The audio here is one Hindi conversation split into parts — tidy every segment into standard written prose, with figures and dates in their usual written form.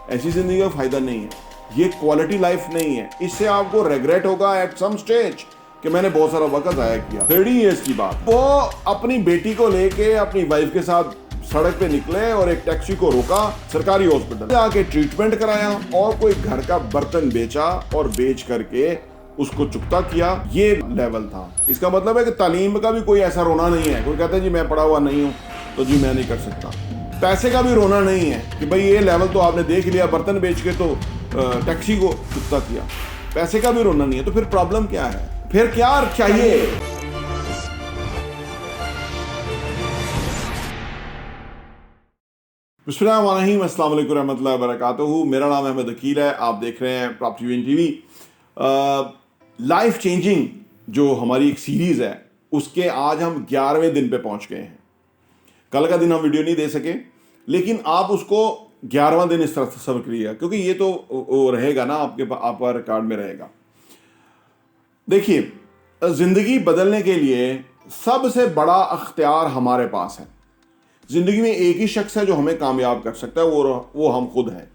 ऐसी जिंदगी का फायदा नहीं है, ये क्वालिटी लाइफ नहीं है। इससे आपको रिग्रेट होगा एट सम स्टेज कि मैंने बहुत सारा वक्त ज़ाया किया। 30 ईयर्स की बात, वो अपनी बेटी को लेके अपनी वाइफ के साथ सड़क पे निकले और एक टैक्सी को रोका, सरकारी हॉस्पिटल आके ट्रीटमेंट कराया और कोई घर का बर्तन बेचा और बेच करके उसको चुकता किया। ये लेवल था। इसका मतलब है कि तालीम का भी कोई ऐसा रोना नहीं है। कोई कहता है जी मैं पढ़ा हुआ नहीं हूँ तो जी मैं नहीं कर सकता। पैसे का भी रोना नहीं है कि भाई ये लेवल तो आपने देख लिया, बर्तन बेच के तो टैक्सी को चुकता किया। पैसे का भी रोना नहीं है। तो फिर प्रॉब्लम क्या है, फिर क्या चाहिए? बिस्मिल्लाहिर्रहमानिर्रहीम, अस्सलाम वालेकुम रहमतुल्लाहि व बरकातुहू। मेरा नाम अहमद अकील है, आप देख रहे हैं property viewing TV. Life changing जो हमारी एक सीरीज़ है उसके आज हम 11वें दिन पे पहुंच गए हैं। कल का दिन हम वीडियो नहीं दे सके, लेकिन आप उसको 11वां दिन इस तरह से सब्र करिएगा क्योंकि ये तो वो रहेगा ना, आपका रिकॉर्ड में रहेगा। देखिए, ज़िंदगी बदलने के लिए सबसे बड़ा अख्तियार हमारे पास है। ज़िंदगी में एक ही शख्स है जो हमें कामयाब कर सकता है, वो हम खुद हैं।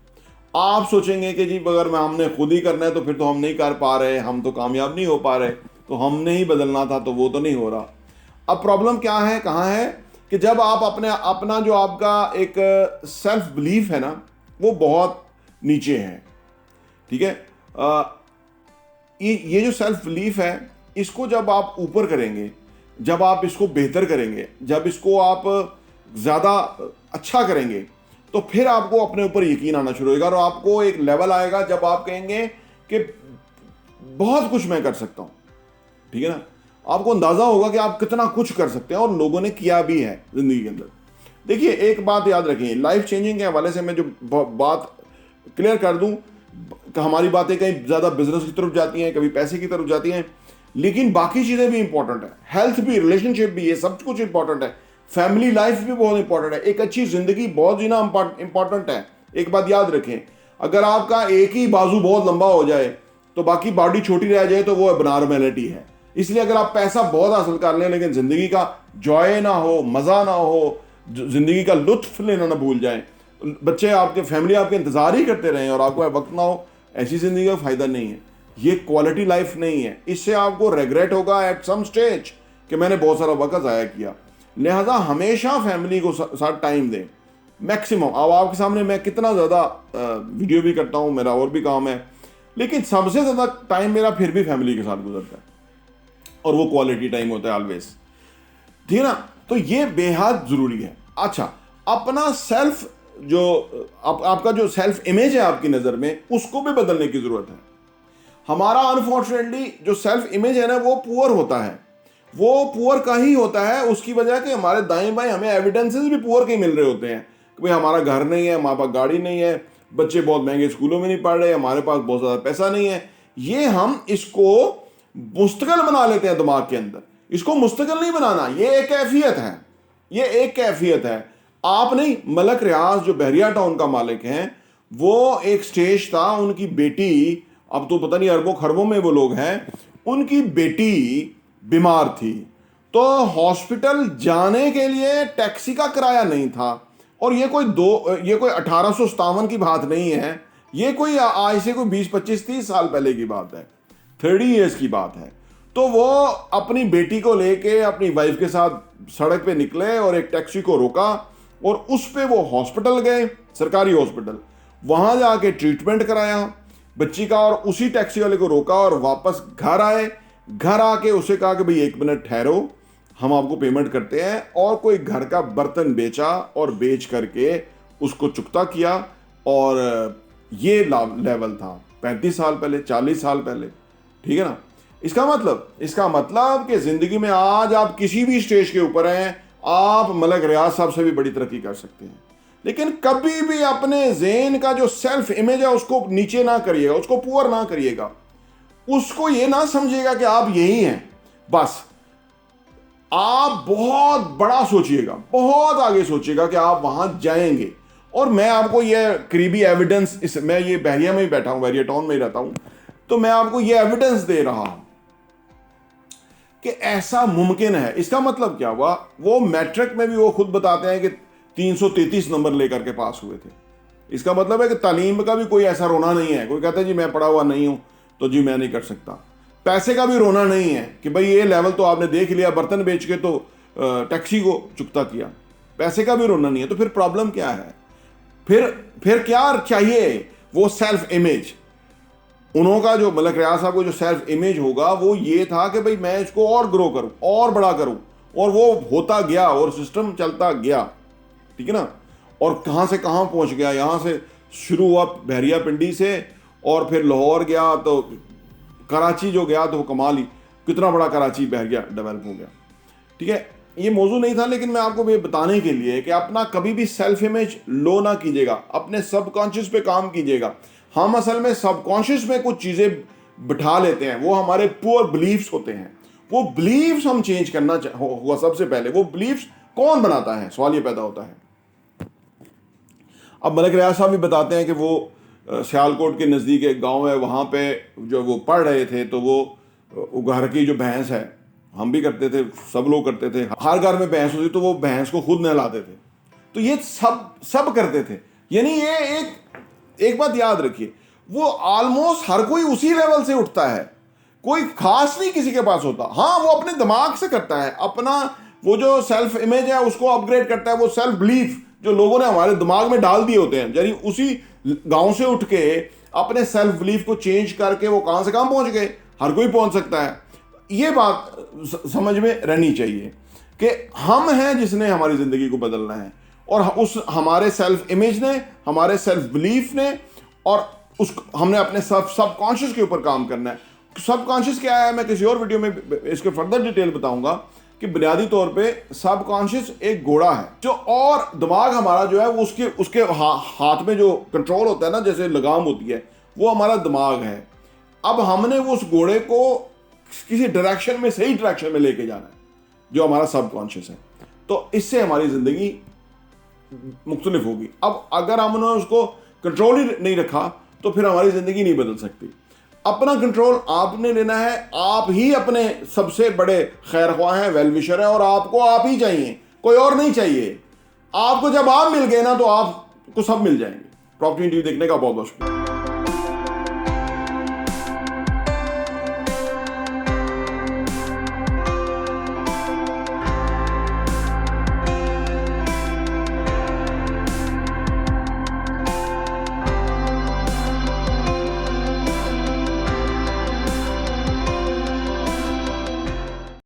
आप सोचेंगे कि जी अगर हमने खुद ही करना है तो फिर तो हम नहीं कर पा रहे, हम तो कामयाब नहीं हो पा रहे, तो हमने ही बदलना था तो वो तो नहीं हो रहा। अब प्रॉब्लम क्या है, कहाँ है कि जब आप अपना जो आपका एक सेल्फ बिलीफ है ना, वो बहुत नीचे है। ठीक है, ये जो सेल्फ बिलीफ है, इसको जब आप ऊपर करेंगे, जब आप इसको बेहतर करेंगे, जब इसको आप ज़्यादा अच्छा करेंगे, तो फिर आपको अपने ऊपर यकीन आना शुरू होगा और आपको एक लेवल आएगा जब आप कहेंगे कि बहुत कुछ मैं कर सकता हूँ। ठीक है ना, आपको अंदाज़ा होगा कि आप कितना कुछ कर सकते हैं और लोगों ने किया भी है ज़िंदगी के अंदर। देखिए, एक बात याद रखिए, लाइफ चेंजिंग के हवाले से मैं जो बात क्लियर कर दूं कि हमारी बातें कहीं ज़्यादा बिजनेस की तरफ जाती हैं, कभी पैसे की तरफ जाती हैं, लेकिन बाकी चीज़ें भी इंपॉर्टेंट है। हेल्थ भी, रिलेशनशिप भी, ये सब कुछ इंपॉर्टेंट है। फैमिली लाइफ भी बहुत इंपॉर्टेंट है। एक अच्छी ज़िंदगी बहुत जीना इंपॉर्टेंट है। एक बात याद रखें, अगर आपका एक ही बाजू बहुत लंबा हो जाए तो बाकी बॉडी छोटी रह जाए तो वो एबनॉर्मैलिटी है। इसलिए अगर आप पैसा बहुत हासिल कर लें लेकिन ज़िंदगी का जॉय ना हो, मज़ा ना हो, ज़िंदगी का लुत्फ लेना ना भूल जाएं, बच्चे आपके, फैमिली आपके इंतज़ार ही करते रहें और आपको वक्त ना हो, ऐसी ज़िंदगी का फ़ायदा नहीं है। ये क्वालिटी लाइफ नहीं है। इससे आपको रिग्रेट होगा एट सम स्टेज कि मैंने बहुत सारा वक्त ज़ाया किया। लिहाजा हमेशा फैमिली को साथ टाइम दें मैक्सिमम। अब आपके सामने मैं कितना ज़्यादा वीडियो भी करता हूँ, मेरा और भी काम है, लेकिन सबसे ज़्यादा टाइम मेरा फिर भी फैमिली के साथ गुजरता है और वो क्वालिटी टाइम होता है ऑलवेज। ठीक है ना, तो ये बेहद ज़रूरी है। अच्छा, अपना सेल्फ जो आपका जो सेल्फ इमेज है आपकी नज़र में, उसको भी बदलने की ज़रूरत है। हमारा अनफॉर्चुनेटली जो सेल्फ इमेज है ना, वो पुअर होता है। वो पुअर का ही होता है, उसकी वजह कि हमारे दाएं बाएं हमें एविडेंसेस भी पुअर के मिल रहे होते हैं कि भाई हमारा घर नहीं है, हमारे पास गाड़ी नहीं है, बच्चे बहुत महंगे स्कूलों में नहीं पढ़ रहे, हमारे पास बहुत ज़्यादा पैसा नहीं है। ये हम इसको मुस्तकिल बना लेते हैं दिमाग के अंदर। इसको मुस्तकिल नहीं बनाना, ये एक कैफियत है, ये एक कैफियत है। आप नहीं, मलक रियाज जो बहरिया टाउन का मालिक हैं, वो एक स्टेज था, उनकी बेटी, अब तो पता नहीं अरबों खरबों में वो लोग हैं, उनकी बेटी बीमार थी तो हॉस्पिटल जाने के लिए टैक्सी का किराया नहीं था। और ये कोई 1857 की बात नहीं है, ये कोई आज से कोई 20-25-30 साल पहले की बात है, 30 ईयर्स की बात है। तो वो अपनी बेटी को लेके अपनी वाइफ के साथ सड़क पे निकले और एक टैक्सी को रोका और उस पे वो हॉस्पिटल गए, सरकारी हॉस्पिटल। वहाँ जाके ट्रीटमेंट कराया बच्ची का और उसी टैक्सी वाले को रोका और वापस घर आए। घर आके उसे कहा कि भाई 1 मिनट ठहरो, हम आपको पेमेंट करते हैं, और कोई घर का बर्तन बेचा और बेच करके उसको चुकता किया। और ये लेवल था 35 साल पहले, 40 साल पहले। ठीक है ना, इसका मतलब कि ज़िंदगी में आज आप किसी भी स्टेज के ऊपर हैं, आप मलक रियाज साहब से भी बड़ी तरक्की कर सकते हैं। लेकिन कभी भी अपने ज़हन का जो सेल्फ इमेज है उसको नीचे ना करिएगा, उसको पुअर ना करिएगा, उसको ये ना समझिएगा कि आप यही हैं बस। आप बहुत बड़ा सोचिएगा, बहुत आगे सोचिएगा कि आप वहां जाएंगे। और मैं आपको ये करीबी एविडेंस, मैं ये बहरिया में ही बैठा हूं, बहरिया टाउन में ही रहता हूं, तो मैं आपको ये एविडेंस दे रहा हूं कि ऐसा मुमकिन है। इसका मतलब क्या हुआ, वो मैट्रिक में भी वो खुद बताते हैं कि 333 नंबर लेकर के पास हुए थे। इसका मतलब है कि तालीम का भी कोई ऐसा रोना नहीं है। कोई कहता है जी मैं पढ़ा हुआ नहीं हूँ तो जी मैं नहीं कर सकता। पैसे का भी रोना नहीं है कि भाई ये लेवल तो आपने देख लिया, बर्तन बेच के तो टैक्सी को चुकता किया, पैसे का भी रोना नहीं है। तो फिर प्रॉब्लम क्या है? फिर क्या चाहिए? वो सेल्फ इमेज। उन्होंने जो मलक रियाज साहब को जो सेल्फ इमेज होगा वो ये था कि भाई मैं इसको और ग्रो करूं और बड़ा करूं, और वो होता गया और सिस्टम चलता गया, ठीक है ना। और कहां से कहां पहुंच गया, यहां से शुरू हुआ बहरिया पिंडी से, और फिर लाहौर गया तो कराची जो गया तो वो कमाल ही कितना बड़ा कराची बहरिया डेवलप हो गया, ठीक है। ये मौजू नहीं था, लेकिन मैं आपको ये बताने के लिए कि अपना कभी भी सेल्फ इमेज लो ना कीजिएगा, अपने सबकॉन्शियस पे काम कीजिएगा। हम असल में सबकॉन्शियस में कुछ चीज़ें बिठा लेते हैं, वो हमारे पुअर बिलीव्स होते हैं। वो बिलीव्स हम चेंज करना होगा सबसे पहले। वो बिलीव्स कौन बनाता है, सवाल ये पैदा होता है। अब मलक रियाज साहब भी बताते हैं कि वो सियालकोट के नज़दीक एक गांव है, वहाँ पे जो वो पढ़ रहे थे तो वो घर की जो भैंस है, हम भी करते थे, सब लोग करते थे, हर घर में भैंस होती तो वो भैंस को खुद नहलाते थे। तो ये सब करते थे। यानी ये एक बात याद रखिए, वो ऑलमोस्ट हर कोई उसी लेवल से उठता है, कोई खास नहीं किसी के पास होता। हाँ, वो अपने दिमाग से करता है, अपना वो जो सेल्फ इमेज है उसको अपग्रेड करता है, वो सेल्फ बिलीफ जो लोगों ने हमारे दिमाग में डाल दिए होते हैं। यानी उसी गांव से उठ के अपने सेल्फ बिलीफ को चेंज करके वो कहां से कहां पहुंच गए, हर कोई पहुंच सकता है। ये बात समझ में रहनी चाहिए कि हम हैं जिसने हमारी जिंदगी को बदलना है, और उस हमारे सेल्फ इमेज ने, हमारे सेल्फ बिलीफ ने, और उस हमने अपने सबकॉन्शियस के ऊपर काम करना है। सबकॉन्शियस क्या है, मैं किसी और वीडियो में इसके फर्दर डिटेल बताऊंगा कि बुनियादी तौर पे सबकॉन्शियस एक घोड़ा है जो, और दिमाग हमारा जो है वो उसके हाथ में जो कंट्रोल होता है ना, जैसे लगाम होती है, वो हमारा दिमाग है। अब हमने वो उस घोड़े को किसी डायरेक्शन में, सही डायरेक्शन में लेके जाना है, जो हमारा सबकॉन्शियस है। तो इससे हमारी जिंदगी मुख्तलिफ होगी। अब अगर हमने उसको कंट्रोल ही नहीं रखा तो फिर हमारी जिंदगी नहीं बदल सकती। अपना कंट्रोल आपने लेना है, आप ही अपने सबसे बड़े खैरख्वाह हैं, वेल विशर हैं, और आपको आप ही चाहिए, कोई और नहीं चाहिए। आपको जब आप मिल गए ना तो आपको सब मिल जाएंगे। प्रॉपर्टी टीवी देखने का बहुत बहुत शुक्रिया।